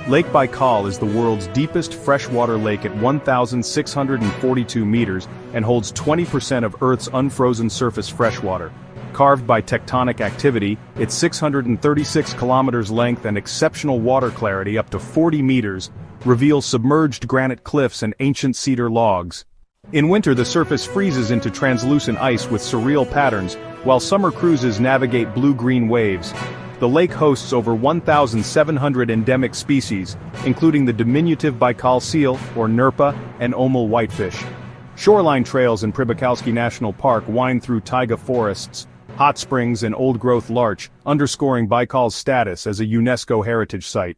Lake Baikal is the world's deepest freshwater lake at 1,642 meters and holds 20% of Earth's unfrozen surface freshwater. Carved by tectonic activity, its 636 kilometers length and exceptional water clarity up to 40 meters reveals submerged granite cliffs and ancient cedar logs. In winter, the surface freezes into translucent ice with surreal patterns, while summer cruises navigate blue-green waves. The lake hosts over 1,700 endemic species, including the diminutive Baikal seal, or Nerpa, and Omal whitefish. Shoreline trails in Pribaikalski National Park wind through taiga forests, hot springs and old-growth larch, underscoring Baikal's status as a UNESCO heritage site.